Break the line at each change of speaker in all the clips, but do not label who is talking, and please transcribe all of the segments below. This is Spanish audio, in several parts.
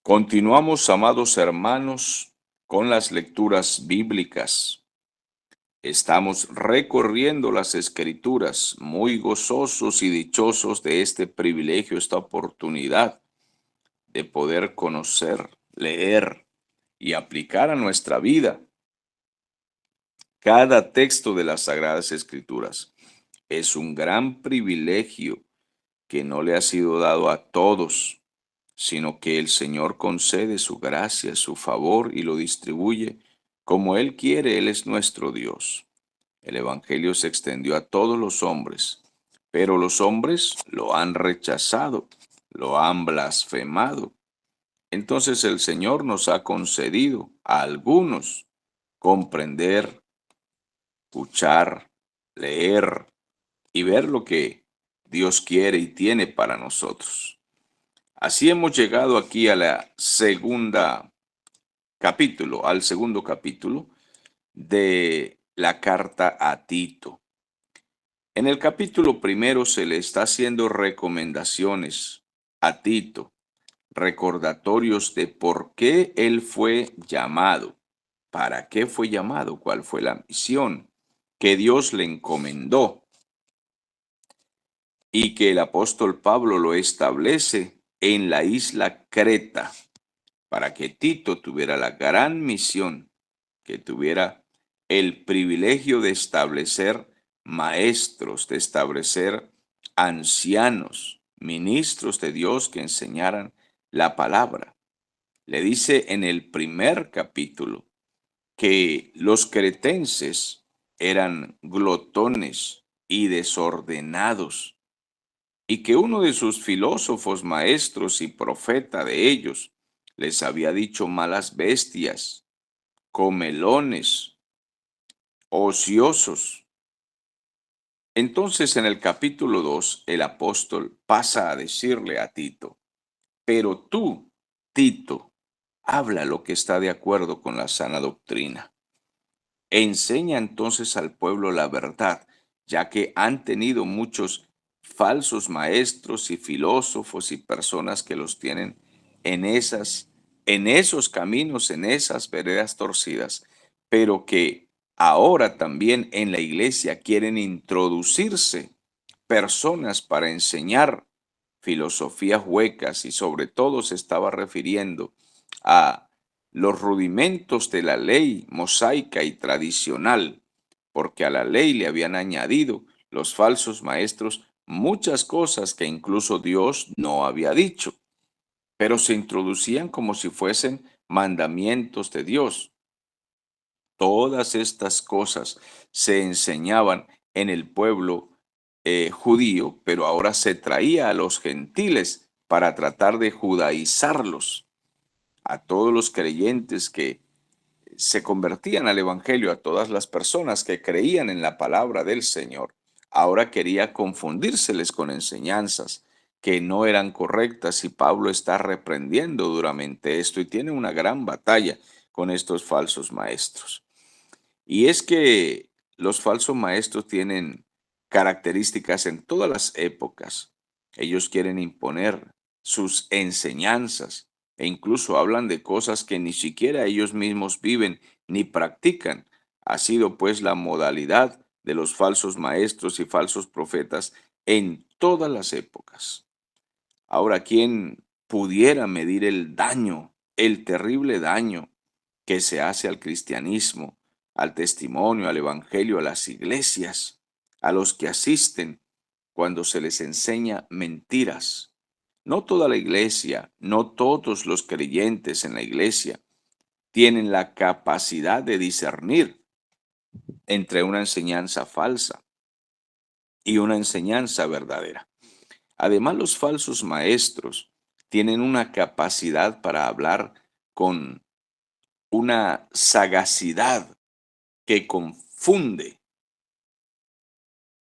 Continuamos, amados hermanos, con las lecturas bíblicas. Estamos recorriendo las Escrituras, muy gozosos y dichosos de este privilegio, esta oportunidad de poder conocer, leer y aplicar a nuestra vida cada texto de las Sagradas Escrituras. Es un gran privilegio que no le ha sido dado a todos, sino que el Señor concede su gracia, su favor y lo distribuye como Él quiere. Él es nuestro Dios. El Evangelio se extendió a todos los hombres, pero los hombres lo han rechazado, lo han blasfemado. Entonces el Señor nos ha concedido a algunos comprender, escuchar, leer y ver lo que Dios quiere y tiene para nosotros. Así hemos llegado aquí a la al segundo capítulo de la carta a Tito. En el capítulo primero se le está haciendo recomendaciones a Tito, recordatorios de por qué él fue llamado, para qué fue llamado, cuál fue la misión que Dios le encomendó y que el apóstol Pablo lo establece en la isla Creta, para que Tito tuviera la gran misión, que tuviera el privilegio de establecer maestros, de establecer ancianos, ministros de Dios que enseñaran la palabra. Le dice en el primer capítulo que los cretenses eran glotones y desordenados, y que uno de sus filósofos maestros y profeta de ellos les había dicho malas bestias, comelones, ociosos. Entonces en el capítulo 2 el apóstol pasa a decirle a Tito: pero tú, Tito, habla lo que está de acuerdo con la sana doctrina. Enseña entonces al pueblo la verdad, ya que han tenido muchos falsos maestros y filósofos y personas que los tienen en esos caminos, en esas veredas torcidas, pero que ahora también en la iglesia quieren introducirse personas para enseñar filosofías huecas, y sobre todo se estaba refiriendo a los rudimentos de la ley mosaica y tradicional, porque a la ley le habían añadido los falsos maestros muchas cosas que incluso Dios no había dicho, pero se introducían como si fuesen mandamientos de Dios. Todas estas cosas se enseñaban en el pueblo judío, pero ahora se traía a los gentiles para tratar de judaizarlos, a todos los creyentes que se convertían al Evangelio, a todas las personas que creían en la palabra del Señor. Ahora quería confundírseles con enseñanzas que no eran correctas, y Pablo está reprendiendo duramente esto y tiene una gran batalla con estos falsos maestros. Y es que los falsos maestros tienen características en todas las épocas. Ellos quieren imponer sus enseñanzas e incluso hablan de cosas que ni siquiera ellos mismos viven ni practican. Ha sido pues la modalidad de los falsos maestros y falsos profetas en todas las épocas. Ahora, ¿quién pudiera medir el daño, el terrible daño que se hace al cristianismo, al testimonio, al evangelio, a las iglesias, a los que asisten, cuando se les enseña mentiras? No toda la iglesia, no todos los creyentes en la iglesia tienen la capacidad de discernir entre una enseñanza falsa y una enseñanza verdadera. Además, los falsos maestros tienen una capacidad para hablar con una sagacidad que confunde.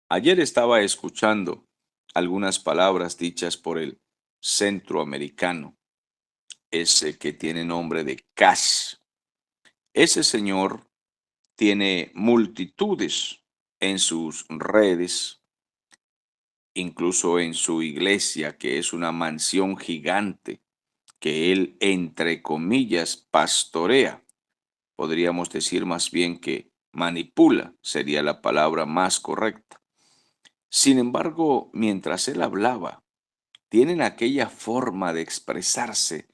Ayer estaba escuchando algunas palabras dichas por el centroamericano, ese que tiene nombre de Cash. Ese señor tiene multitudes en sus redes, incluso en su iglesia, que es una mansión gigante, que Él, entre comillas, pastorea. Podríamos decir más bien que manipula, sería la palabra más correcta. Sin embargo, mientras Él hablaba, tienen aquella forma de expresarse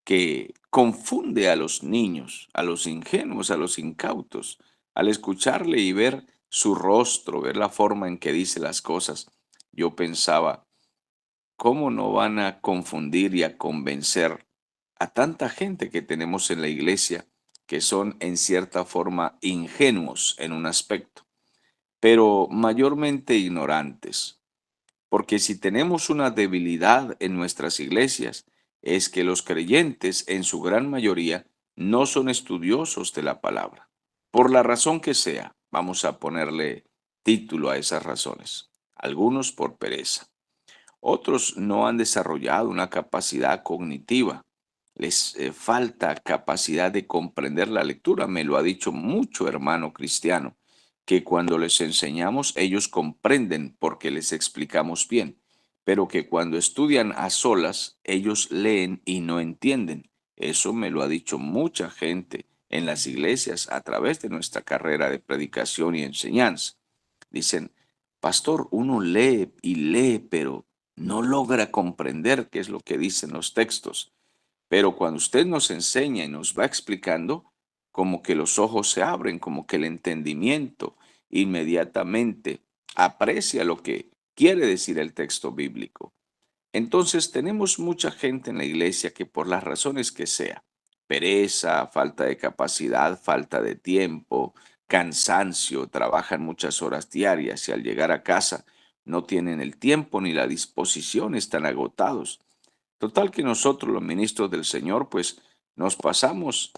que confunde a los niños, a los ingenuos, a los incautos, al escucharle y ver su rostro, ver la forma en que dice las cosas. Yo pensaba, ¿cómo no van a confundir y a convencer a tanta gente que tenemos en la iglesia que son en cierta forma ingenuos en un aspecto, pero mayormente ignorantes? Porque si tenemos una debilidad en nuestras iglesias, es que los creyentes, en su gran mayoría, no son estudiosos de la palabra. Por la razón que sea, vamos a ponerle título a esas razones. Algunos por pereza. Otros no han desarrollado una capacidad cognitiva. Les falta capacidad de comprender la lectura. Me lo ha dicho mucho hermano cristiano, que cuando les enseñamos ellos comprenden porque les explicamos bien, pero que cuando estudian a solas ellos leen y no entienden. Eso me lo ha dicho mucha gente en las iglesias a través de nuestra carrera de predicación y enseñanza. Dicen, pastor, uno lee y lee, pero no logra comprender qué es lo que dicen los textos. Pero cuando usted nos enseña y nos va explicando, como que los ojos se abren, como que el entendimiento inmediatamente aprecia lo que quiere decir el texto bíblico. Entonces tenemos mucha gente en la iglesia que por las razones que sea, pereza, falta de capacidad, falta de tiempo, cansancio, trabajan muchas horas diarias y al llegar a casa no tienen el tiempo ni la disposición, están agotados. Total que nosotros, los ministros del Señor, pues nos pasamos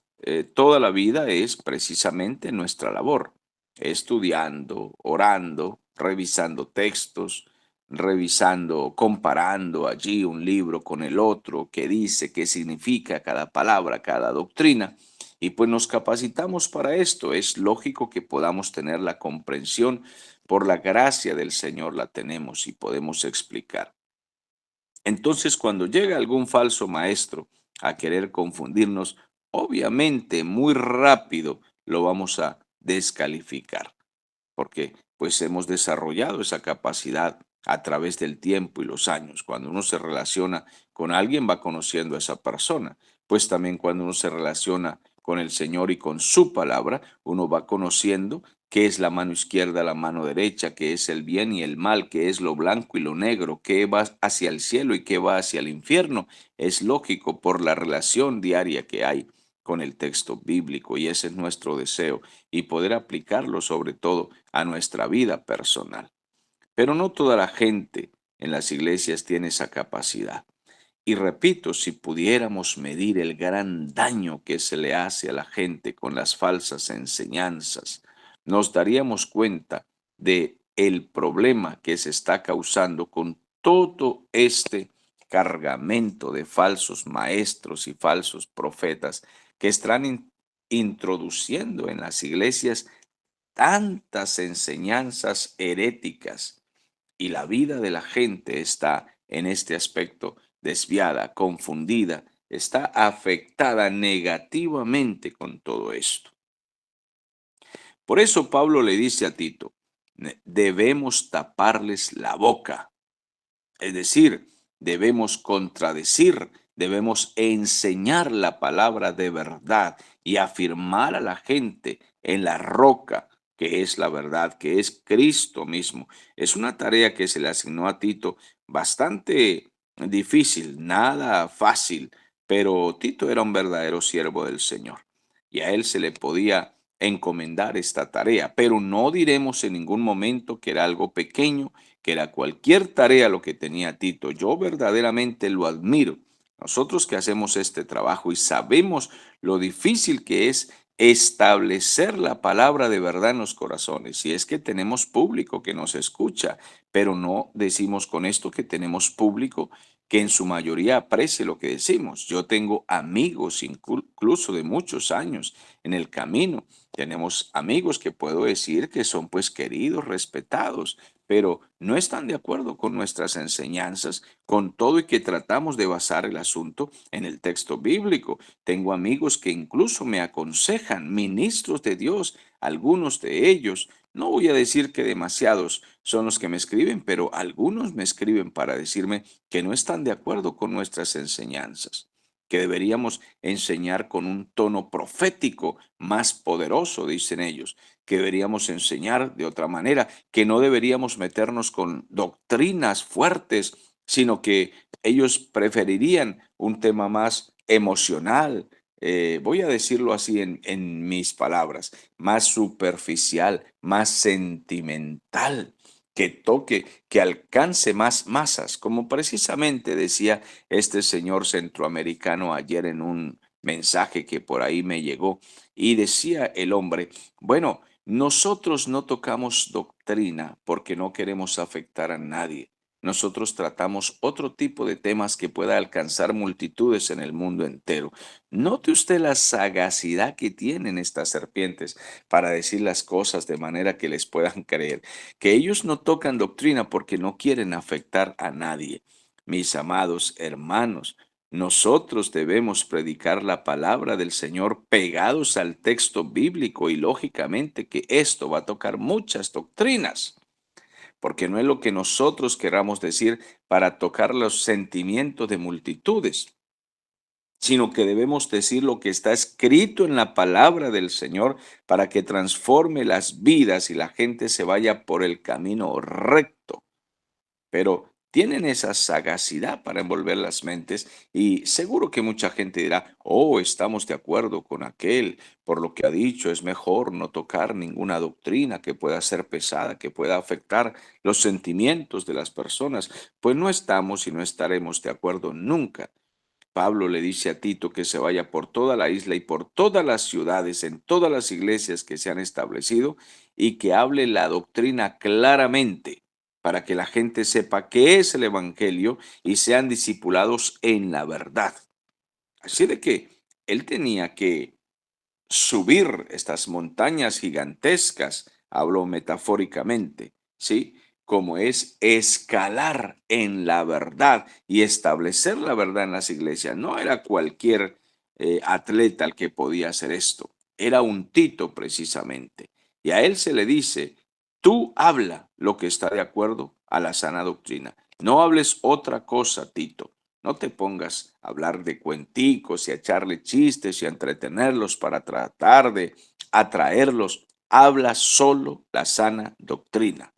toda la vida es precisamente nuestra labor, estudiando, orando, revisando textos, revisando, comparando allí un libro con el otro, qué dice, qué significa cada palabra, cada doctrina, y pues nos capacitamos para esto. Es lógico que podamos tener la comprensión, por la gracia del Señor la tenemos y podemos explicar. Entonces, cuando llega algún falso maestro a querer confundirnos, obviamente muy rápido lo vamos a descalificar, porque pues hemos desarrollado esa capacidad a través del tiempo y los años. Cuando uno se relaciona con alguien, va conociendo a esa persona. Pues también cuando uno se relaciona con el Señor y con su palabra, uno va conociendo qué es la mano izquierda, la mano derecha, qué es el bien y el mal, qué es lo blanco y lo negro, qué va hacia el cielo y qué va hacia el infierno. Es lógico por la relación diaria que hay con el texto bíblico y ese es nuestro deseo y poder aplicarlo sobre todo a nuestra vida personal. Pero no toda la gente en las iglesias tiene esa capacidad. Y repito, si pudiéramos medir el gran daño que se le hace a la gente con las falsas enseñanzas, nos daríamos cuenta de el problema que se está causando con todo este cargamento de falsos maestros y falsos profetas que están introduciendo en las iglesias tantas enseñanzas heréticas y la vida de la gente está en este aspecto desviada, confundida, está afectada negativamente con todo esto. Por eso Pablo le dice a Tito, debemos taparles la boca, es decir, debemos contradecir, debemos enseñar la palabra de verdad y afirmar a la gente en la roca que es la verdad, que es Cristo mismo. Es una tarea que se le asignó a Tito bastante difícil, nada fácil, pero Tito era un verdadero siervo del Señor y a él se le podía encomendar esta tarea, pero no diremos en ningún momento que era algo pequeño, que era cualquier tarea lo que tenía Tito. Yo verdaderamente lo admiro. Nosotros que hacemos este trabajo y sabemos lo difícil que es establecer la palabra de verdad en los corazones. Y es que tenemos público que nos escucha, pero no decimos con esto que tenemos público que en su mayoría aprecie lo que decimos. Yo tengo amigos incluso de muchos años en el camino Tenemos amigos que puedo decir que son pues queridos, respetados, pero no están de acuerdo con nuestras enseñanzas, con todo y que tratamos de basar el asunto en el texto bíblico. Tengo amigos que incluso me aconsejan, ministros de Dios, algunos de ellos. No voy a decir que demasiados son los que me escriben, pero algunos me escriben para decirme que no están de acuerdo con nuestras enseñanzas, que deberíamos enseñar con un tono profético más poderoso, dicen ellos, que deberíamos enseñar de otra manera, que no deberíamos meternos con doctrinas fuertes, sino que ellos preferirían un tema más emocional, voy a decirlo así en mis palabras, más superficial, más sentimental, que toque, que alcance más masas, como precisamente decía este señor centroamericano ayer en un mensaje que por ahí me llegó, y decía el hombre, bueno, nosotros no tocamos doctrina porque no queremos afectar a nadie. Nosotros tratamos otro tipo de temas que pueda alcanzar multitudes en el mundo entero. Note usted la sagacidad que tienen estas serpientes para decir las cosas de manera que les puedan creer, que ellos no tocan doctrina porque no quieren afectar a nadie. Mis amados hermanos, nosotros debemos predicar la palabra del Señor pegados al texto bíblico y lógicamente que esto va a tocar muchas doctrinas, porque no es lo que nosotros queramos decir para tocar los sentimientos de multitudes, sino que debemos decir lo que está escrito en la palabra del Señor para que transforme las vidas y la gente se vaya por el camino recto. Pero tienen esa sagacidad para envolver las mentes y seguro que mucha gente dirá, oh, estamos de acuerdo con aquel, por lo que ha dicho, es mejor no tocar ninguna doctrina que pueda ser pesada, que pueda afectar los sentimientos de las personas. Pues no estamos y no estaremos de acuerdo nunca. Pablo le dice a Tito que se vaya por toda la isla y por todas las ciudades, en todas las iglesias que se han establecido, y que hable la doctrina claramente para que la gente sepa qué es el Evangelio y sean discipulados en la verdad. Así de que él tenía que subir estas montañas gigantescas, hablo metafóricamente, ¿sí? Como es escalar en la verdad y establecer la verdad en las iglesias. No era cualquier atleta el que podía hacer esto, era un Tito precisamente. Y a él se le dice, tú habla lo que está de acuerdo a la sana doctrina. No hables otra cosa, Tito. No te pongas a hablar de cuenticos y a echarle chistes y a entretenerlos para tratar de atraerlos. Habla solo la sana doctrina.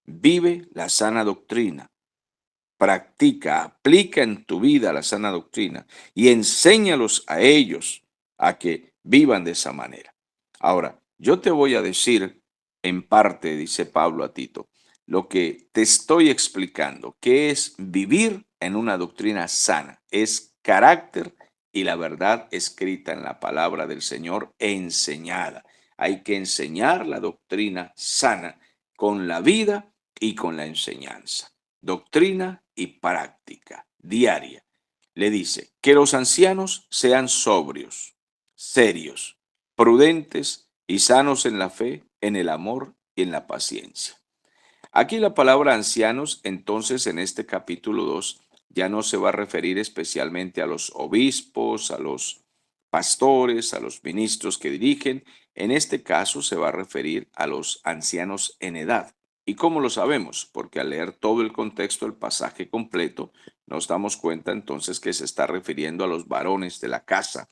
Vive la sana doctrina. Practica, aplica en tu vida la sana doctrina y enséñalos a ellos a que vivan de esa manera. Ahora, yo te voy a decir en parte, dice Pablo a Tito, lo que te estoy explicando, que es vivir en una doctrina sana, es carácter y la verdad escrita en la palabra del Señor enseñada. Hay que enseñar la doctrina sana con la vida y con la enseñanza. Doctrina y práctica diaria. Le dice que los ancianos sean sobrios, serios, prudentes y sanos en la fe, en el amor y en la paciencia. Aquí la palabra ancianos, entonces, en este capítulo 2 ya no se va a referir especialmente a los obispos, a los pastores, a los ministros que dirigen. En este caso se va a referir a los ancianos en edad. ¿Y cómo lo sabemos? Porque al leer todo el contexto, el pasaje completo, nos damos cuenta entonces que se está refiriendo a los varones de la casa,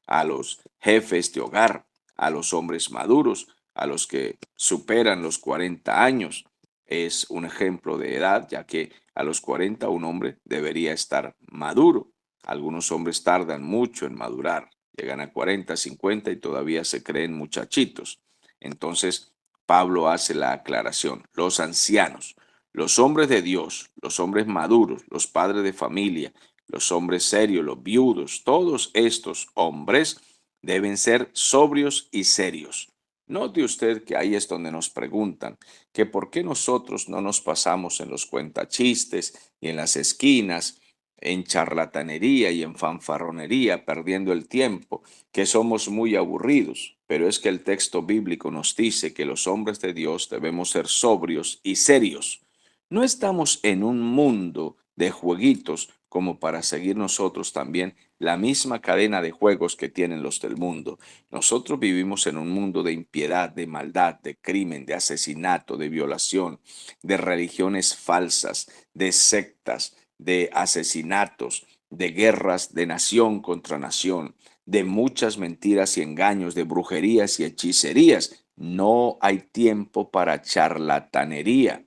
a los jefes de hogar, a los hombres maduros, a los que superan los 40 años. Es un ejemplo de edad, ya que a los 40 un hombre debería estar maduro. Algunos hombres tardan mucho en madurar, llegan a 40, 50 y todavía se creen muchachitos. Entonces, Pablo hace la aclaración, los ancianos, los hombres de Dios, los hombres maduros, los padres de familia, los hombres serios, los viudos, todos estos hombres deben ser sobrios y serios. Note usted que ahí es donde nos preguntan que por qué nosotros no nos pasamos en los cuentachistes y en las esquinas en charlatanería y en fanfarronería, perdiendo el tiempo, que somos muy aburridos. Pero es que el texto bíblico nos dice que los hombres de Dios debemos ser sobrios y serios. No estamos en un mundo de jueguitos como para seguir nosotros también la misma cadena de juegos que tienen los del mundo. Nosotros vivimos en un mundo de impiedad, de maldad, de crimen, de asesinato, de violación, de religiones falsas, de sectas, de asesinatos, de guerras de nación contra nación, de muchas mentiras y engaños, de brujerías y hechicerías. No hay tiempo para charlatanería.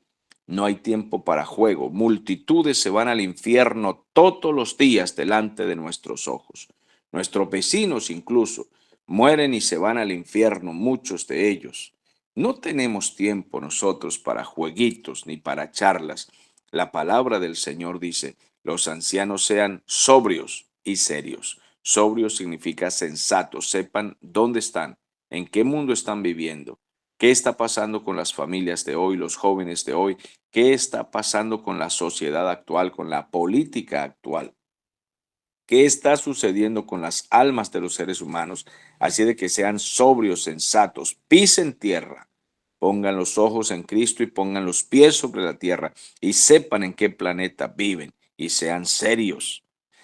No hay tiempo para juego. Multitudes se van al infierno todos los días delante de nuestros ojos. Nuestros vecinos incluso mueren y se van al infierno, muchos de ellos. No tenemos tiempo nosotros para jueguitos ni para charlas. La palabra del Señor dice, los ancianos sean sobrios y serios. Sobrios significa sensatos, sepan dónde están, en qué mundo están viviendo, qué está pasando con las familias de hoy, los jóvenes de hoy, qué está pasando con la sociedad actual, con la política actual. ¿Qué está sucediendo con las almas de los seres humanos? Así de que sean sobrios, sensatos, pisen tierra, pongan los ojos en Cristo y pongan los pies sobre la tierra y sepan en qué planeta viven y sean serios,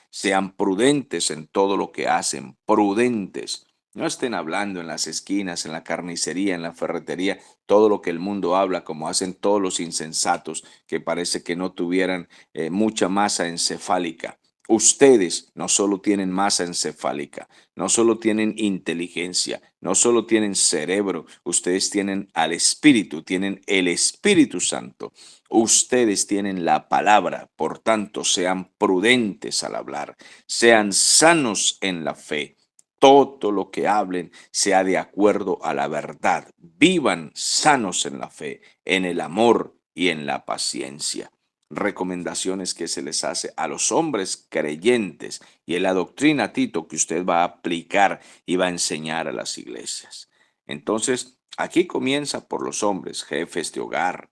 sean prudentes en todo lo que hacen, prudentes. No estén hablando en las esquinas, en la carnicería, en la ferretería, todo lo que el mundo habla, como hacen todos los insensatos que parece que no tuvieran mucha masa encefálica. Ustedes no solo tienen masa encefálica, no solo tienen inteligencia, no solo tienen cerebro, ustedes tienen al Espíritu, tienen el Espíritu Santo. Ustedes tienen la palabra, por tanto, sean prudentes al hablar, sean sanos en la fe. Todo lo que hablen sea de acuerdo a la verdad. Vivan sanos en la fe, en el amor y en la paciencia. Recomendaciones que se les hace a los hombres creyentes y en la doctrina, Tito, que usted va a aplicar y va a enseñar a las iglesias. Entonces, aquí comienza por los hombres, jefes de hogar,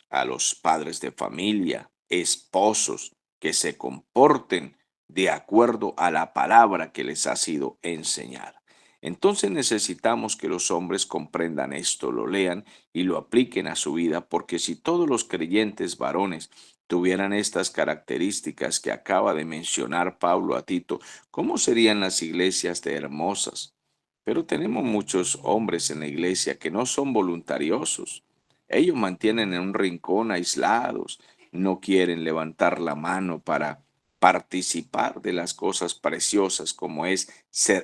a los padres de familia, esposos, que se comporten de acuerdo a la palabra que les ha sido enseñada. Entonces necesitamos que los hombres comprendan esto, lo lean y lo apliquen a su vida, porque si todos los creyentes varones tuvieran estas características que acaba de mencionar Pablo a Tito, ¿cómo serían las iglesias de hermosas? Pero tenemos muchos hombres en la iglesia que no son voluntariosos. Ellos mantienen en un rincón aislados, no quieren levantar la mano para participar de las cosas preciosas como es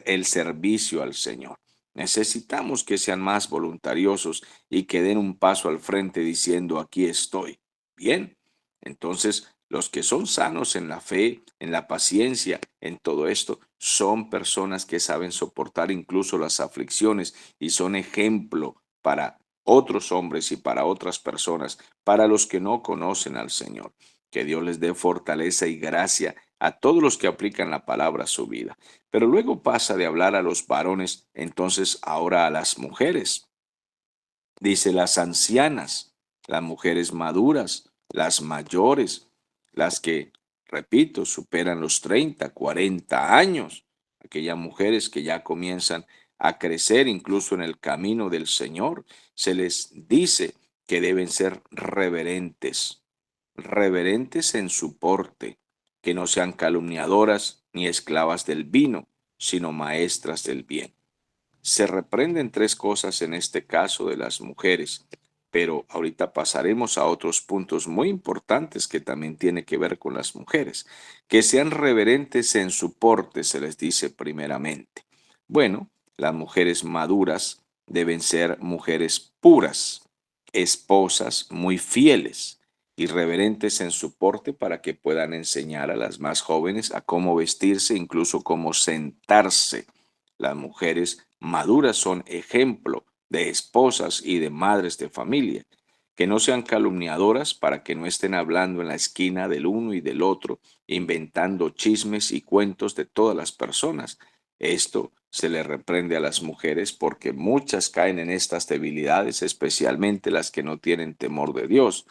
el servicio al Señor. Necesitamos que sean más voluntariosos y que den un paso al frente diciendo, aquí estoy. Bien, entonces los que son sanos en la fe, en la paciencia, en todo esto, son personas que saben soportar incluso las aflicciones y son ejemplo para otros hombres y para otras personas, para los que no conocen al Señor. Que Dios les dé fortaleza y gracia a todos los que aplican la palabra a su vida. Pero luego pasa de hablar a los varones, entonces ahora a las mujeres. Dice las ancianas, las mujeres maduras, las mayores, las que, repito, superan los 30, 40 años, aquellas mujeres que ya comienzan a crecer incluso en el camino del Señor, se les dice que deben ser reverentes, reverentes en su porte, que no sean calumniadoras ni esclavas del vino, sino maestras del bien. Se reprenden tres cosas en este caso de las mujeres, pero ahorita pasaremos a otros puntos muy importantes que también tiene que ver con las mujeres. Que sean reverentes en su porte, se les dice primeramente. Bueno, las mujeres maduras deben ser mujeres puras, esposas muy fieles y reverentes en su porte para que puedan enseñar a las más jóvenes a cómo vestirse, incluso cómo sentarse. Las mujeres maduras son ejemplo de esposas y de madres de familia, que no sean calumniadoras para que no estén hablando en la esquina del uno y del otro, inventando chismes y cuentos de todas las personas. Esto se le reprende a las mujeres porque muchas caen en estas debilidades, especialmente las que no tienen temor de Dios.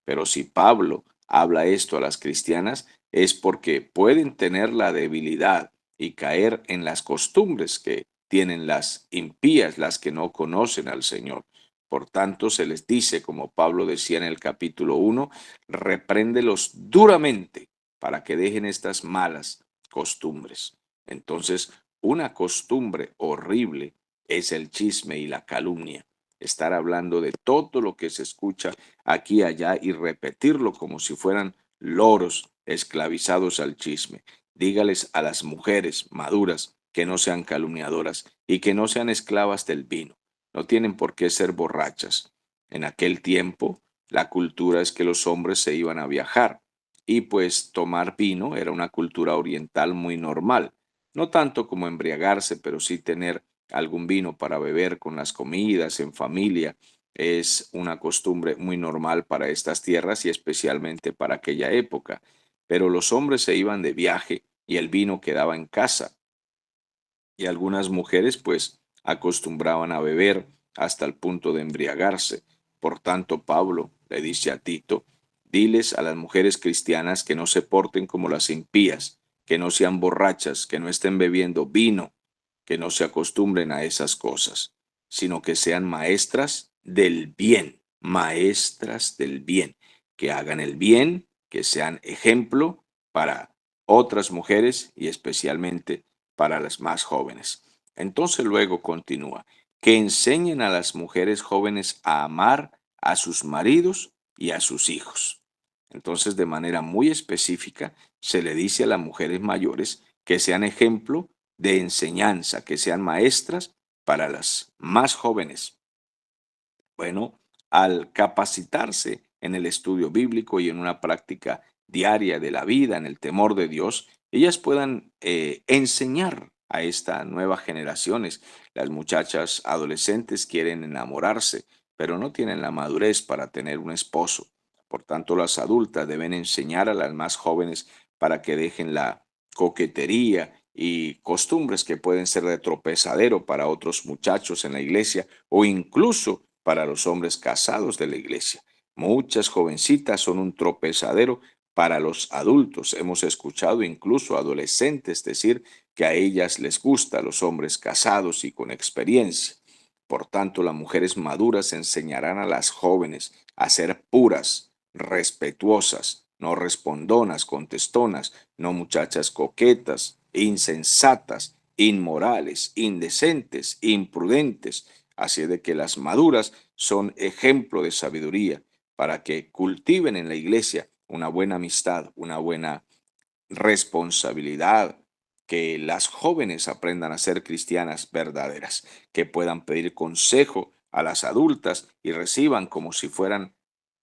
Pero si Pablo habla esto a las cristianas, es porque pueden tener la debilidad y caer en las costumbres que tienen las impías, las que no conocen al Señor. Por tanto, se les dice, como Pablo decía en el capítulo 1, repréndelos duramente para que dejen estas malas costumbres. Entonces, una costumbre horrible es el chisme y la calumnia. Estar hablando de todo lo que se escucha aquí y allá y repetirlo como si fueran loros esclavizados al chisme. Dígales a las mujeres maduras que no sean calumniadoras y que no sean esclavas del vino. No tienen por qué ser borrachas. En aquel tiempo, la cultura es que los hombres se iban a viajar y pues tomar vino era una cultura oriental muy normal. No tanto como embriagarse, pero sí tener algún vino para beber con las comidas, en familia. Es una costumbre muy normal para estas tierras y especialmente para aquella época. Pero los hombres se iban de viaje y el vino quedaba en casa. Y algunas mujeres pues acostumbraban a beber hasta el punto de embriagarse. Por tanto, Pablo le dice a Tito, diles a las mujeres cristianas que no se porten como las impías, que no sean borrachas, que no estén bebiendo vino, que no se acostumbren a esas cosas, sino que sean maestras del bien, que hagan el bien, que sean ejemplo para otras mujeres y especialmente para las más jóvenes. Entonces luego continúa, que enseñen a las mujeres jóvenes a amar a sus maridos y a sus hijos. Entonces, de manera muy específica, se le dice a las mujeres mayores que sean ejemplo de enseñanza, que sean maestras para las más jóvenes. Bueno, al capacitarse en el estudio bíblico y en una práctica diaria de la vida, en el temor de Dios, ellas puedan enseñar a estas nuevas generaciones. Las muchachas adolescentes quieren enamorarse, pero no tienen la madurez para tener un esposo. Por tanto, las adultas deben enseñar a las más jóvenes para que dejen la coquetería y costumbres que pueden ser de tropezadero para otros muchachos en la iglesia o incluso para los hombres casados de la iglesia. Muchas jovencitas son un tropezadero para los adultos. Hemos escuchado incluso adolescentes decir que a ellas les gusta los hombres casados y con experiencia. Por tanto, las mujeres maduras enseñarán a las jóvenes a ser puras, respetuosas, no respondonas, contestonas, no muchachas coquetas, insensatas, inmorales, indecentes, imprudentes. Así de que las maduras son ejemplo de sabiduría para que cultiven en la iglesia una buena amistad, una buena responsabilidad, que las jóvenes aprendan a ser cristianas verdaderas, que puedan pedir consejo a las adultas y reciban como si fueran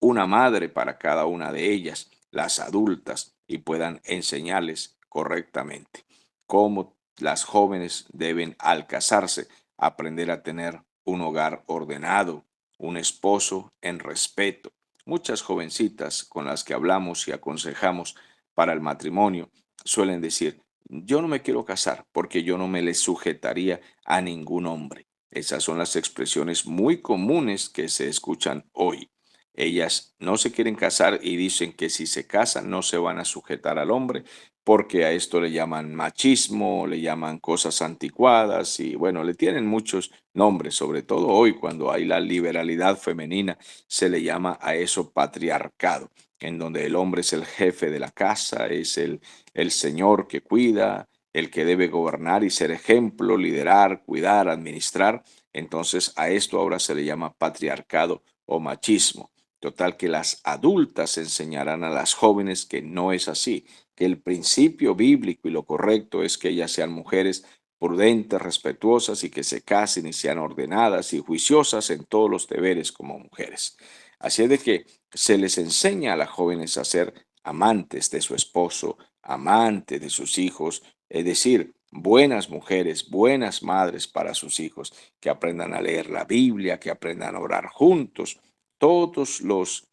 una madre para cada una de ellas, las adultas, y puedan enseñarles correctamente cómo las jóvenes deben al casarse aprender a tener un hogar ordenado, un esposo en respeto. Muchas jovencitas con las que hablamos y aconsejamos para el matrimonio suelen decir, yo no me quiero casar porque yo no me le sujetaría a ningún hombre. Esas son las expresiones muy comunes que se escuchan hoy. Ellas no se quieren casar y dicen que si se casan no se van a sujetar al hombre porque a esto le llaman machismo, le llaman cosas anticuadas y bueno, le tienen muchos nombres, sobre todo hoy cuando hay la liberalidad femenina, se le llama a eso patriarcado, en donde el hombre es el jefe de la casa, es el señor que cuida, el que debe gobernar y ser ejemplo, liderar, cuidar, administrar. Entonces a esto ahora se le llama patriarcado o machismo. Total que las adultas enseñarán a las jóvenes que no es así, que el principio bíblico y lo correcto es que ellas sean mujeres prudentes, respetuosas y que se casen y sean ordenadas y juiciosas en todos los deberes como mujeres. Así es de que se les enseña a las jóvenes a ser amantes de su esposo, amantes de sus hijos, es decir, buenas mujeres, buenas madres para sus hijos, que aprendan a leer la Biblia, que aprendan a orar juntos, todos los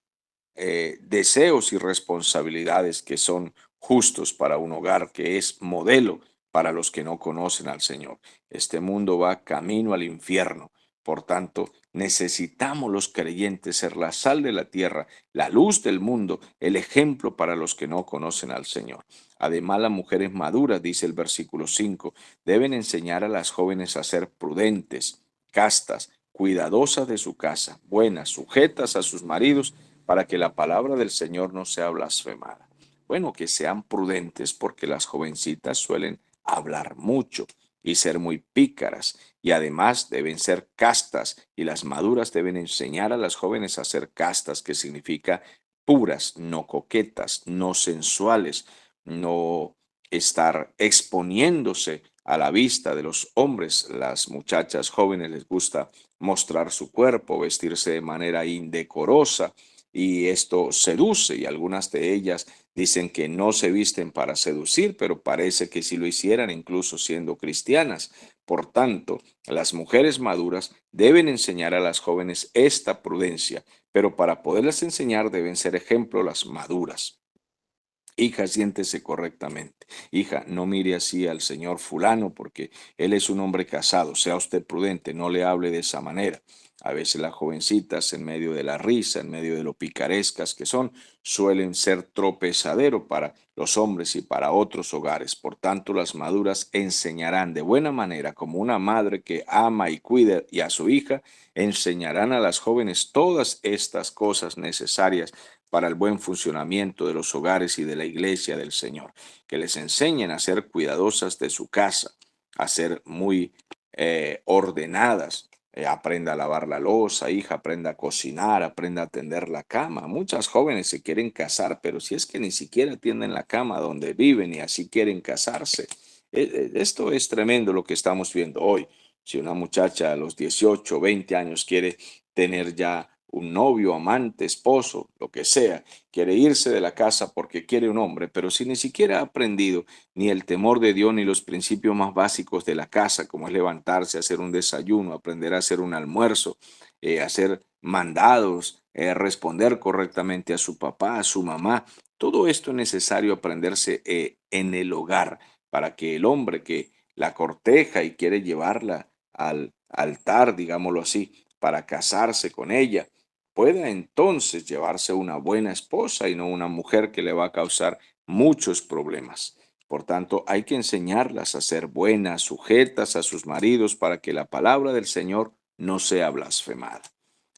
deseos y responsabilidades que son justos para un hogar, que es modelo para los que no conocen al Señor. Este mundo va camino al infierno, Por tanto, necesitamos los creyentes ser la sal de la tierra, la luz del mundo, el ejemplo para los que no conocen al Señor. Además, las mujeres maduras, dice el versículo 5, deben enseñar a las jóvenes a ser prudentes, castas, cuidadosas de su casa, buenas, sujetas a sus maridos, para que la palabra del Señor no sea blasfemada. Bueno, que sean prudentes porque las jovencitas suelen hablar mucho y ser muy pícaras, y además deben ser castas, y las maduras deben enseñar a las jóvenes a ser castas, que significa puras, no coquetas, no sensuales, no estar exponiéndose a la vista de los hombres. Las muchachas jóvenes les gusta mostrar su cuerpo, vestirse de manera indecorosa, y esto seduce, y algunas de ellas dicen que no se visten para seducir, pero parece que si lo hicieran, incluso siendo cristianas. Por tanto, las mujeres maduras deben enseñar a las jóvenes esta prudencia, pero para poderles enseñar deben ser ejemplo las maduras. Hija, siéntese correctamente. Hija, no mire así al señor fulano porque él es un hombre casado. Sea usted prudente, no le hable de esa manera. A veces las jovencitas, en medio de la risa, en medio de lo picarescas que son, suelen ser tropezadero para los hombres y para otros hogares. Por tanto, las maduras enseñarán de buena manera, como una madre que ama y cuida y a su hija, enseñarán a las jóvenes todas estas cosas necesarias para el buen funcionamiento de los hogares y de la iglesia del Señor, que les enseñen a ser cuidadosas de su casa, a ser muy ordenadas. Aprenda a lavar la loza, hija, aprenda a cocinar, aprenda a tender la cama. Muchas jóvenes se quieren casar, pero si es que ni siquiera tienden la cama donde viven y así quieren casarse. Esto es tremendo lo que estamos viendo hoy. Si una muchacha a los 18 o 20 años quiere tener ya un novio, amante, esposo, lo que sea, quiere irse de la casa porque quiere un hombre, pero si ni siquiera ha aprendido ni el temor de Dios ni los principios más básicos de la casa, como es levantarse, hacer un desayuno, aprender a hacer un almuerzo, hacer mandados, responder correctamente a su papá, a su mamá, todo esto es necesario aprenderse en el hogar para que el hombre que la corteja y quiere llevarla al altar, digámoslo así, para casarse con ella, pueda entonces llevarse una buena esposa y no una mujer que le va a causar muchos problemas. Por tanto, hay que enseñarlas a ser buenas, sujetas a sus maridos para que la palabra del Señor no sea blasfemada.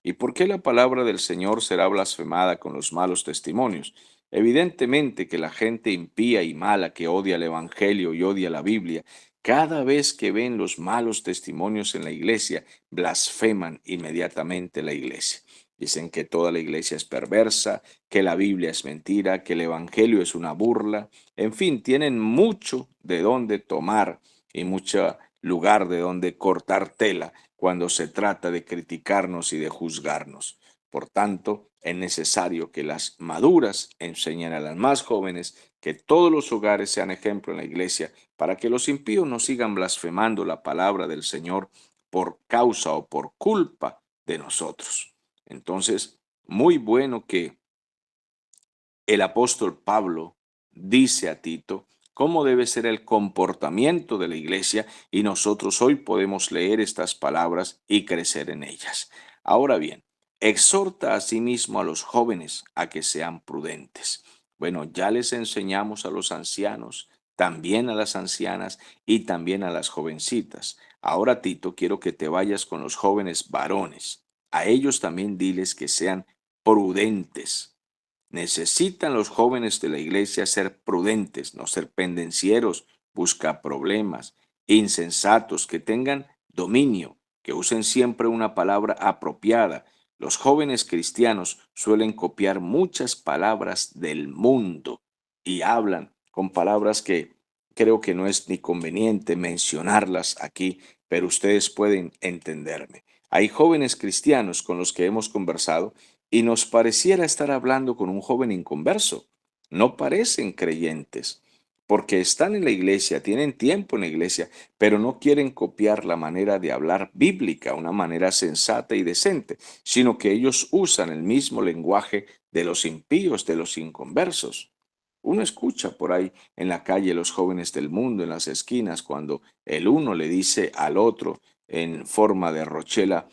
¿Y por qué la palabra del Señor será blasfemada con los malos testimonios? Evidentemente que la gente impía y mala que odia el Evangelio y odia la Biblia, cada vez que ven los malos testimonios en la iglesia, blasfeman inmediatamente la iglesia. Dicen que toda la iglesia es perversa, que la Biblia es mentira, que el Evangelio es una burla. En fin, tienen mucho de dónde tomar y mucho lugar de donde cortar tela cuando se trata de criticarnos y de juzgarnos. Por tanto, es necesario que las maduras enseñen a las más jóvenes, que todos los hogares sean ejemplo en la iglesia, para que los impíos no sigan blasfemando la palabra del Señor por causa o por culpa de nosotros. Entonces, muy bueno que el apóstol Pablo dice a Tito cómo debe ser el comportamiento de la iglesia, y nosotros hoy podemos leer estas palabras y crecer en ellas. Ahora bien, exhorta asimismo a los jóvenes a que sean prudentes. Bueno, ya les enseñamos a los ancianos, también a las ancianas y también a las jovencitas. Ahora, Tito, quiero que te vayas con los jóvenes varones. A ellos también diles que sean prudentes. Necesitan los jóvenes de la iglesia ser prudentes, no ser pendencieros, buscar problemas, insensatos, que tengan dominio, que usen siempre una palabra apropiada. Los jóvenes cristianos suelen copiar muchas palabras del mundo y hablan con palabras que creo que no es ni conveniente mencionarlas aquí, pero ustedes pueden entenderme. Hay jóvenes cristianos con los que hemos conversado y nos pareciera estar hablando con un joven inconverso. No parecen creyentes, porque están en la iglesia, tienen tiempo en la iglesia, pero no quieren copiar la manera de hablar bíblica, una manera sensata y decente, sino que ellos usan el mismo lenguaje de los impíos, de los inconversos. Uno escucha por ahí en la calle los jóvenes del mundo en las esquinas cuando el uno le dice al otro en forma de rochela: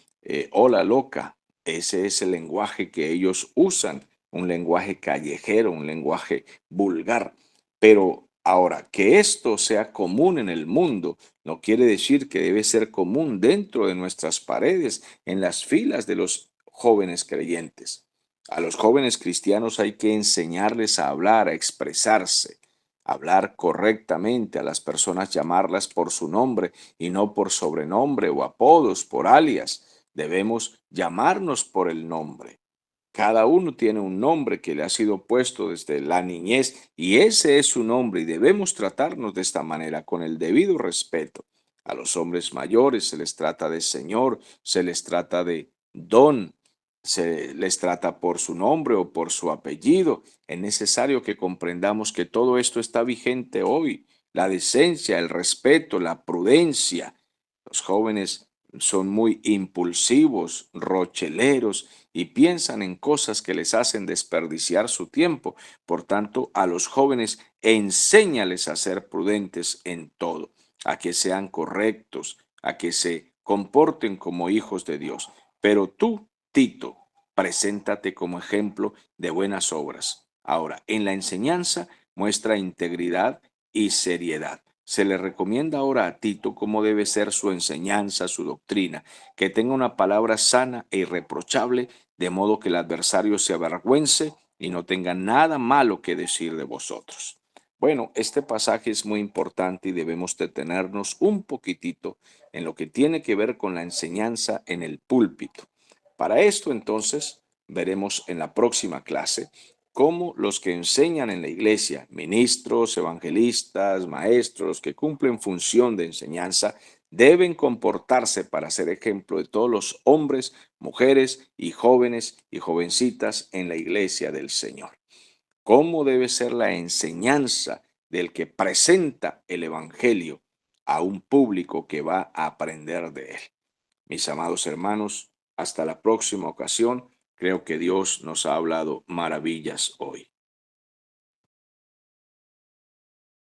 hola loca. Ese es el lenguaje que ellos usan, un lenguaje callejero, un lenguaje vulgar. Pero ahora, que esto sea común en el mundo, no quiere decir que debe ser común dentro de nuestras paredes, en las filas de los jóvenes creyentes. A los jóvenes cristianos hay que enseñarles a hablar, a expresarse, hablar correctamente, a las personas llamarlas por su nombre y no por sobrenombre o apodos, por alias. Debemos llamarnos por el nombre. Cada uno tiene un nombre que le ha sido puesto desde la niñez y ese es su nombre y debemos tratarnos de esta manera, con el debido respeto. A los hombres mayores se les trata de señor, se les trata de don, se les trata por su nombre o por su apellido. Es necesario que comprendamos que todo esto está vigente hoy. La decencia, el respeto, la prudencia. Los jóvenes son muy impulsivos, rocheleros y piensan en cosas que les hacen desperdiciar su tiempo. Por tanto, a los jóvenes enséñales a ser prudentes en todo, a que sean correctos, a que se comporten como hijos de Dios. Pero tú, Tito, preséntate como ejemplo de buenas obras. Ahora, en la enseñanza muestra integridad y seriedad. Se le recomienda ahora a Tito cómo debe ser su enseñanza, su doctrina, que tenga una palabra sana e irreprochable, de modo que el adversario se avergüence y no tenga nada malo que decir de vosotros. Bueno, este pasaje es muy importante y debemos detenernos un poquitito en lo que tiene que ver con la enseñanza en el púlpito. Para esto, entonces, veremos en la próxima clase cómo los que enseñan en la iglesia, ministros, evangelistas, maestros, que cumplen función de enseñanza, deben comportarse para ser ejemplo de todos los hombres, mujeres y jóvenes y jovencitas en la iglesia del Señor. ¿Cómo debe ser la enseñanza del que presenta el Evangelio a un público que va a aprender de él? Mis amados hermanos, hasta la próxima ocasión. Creo que Dios nos ha hablado maravillas hoy.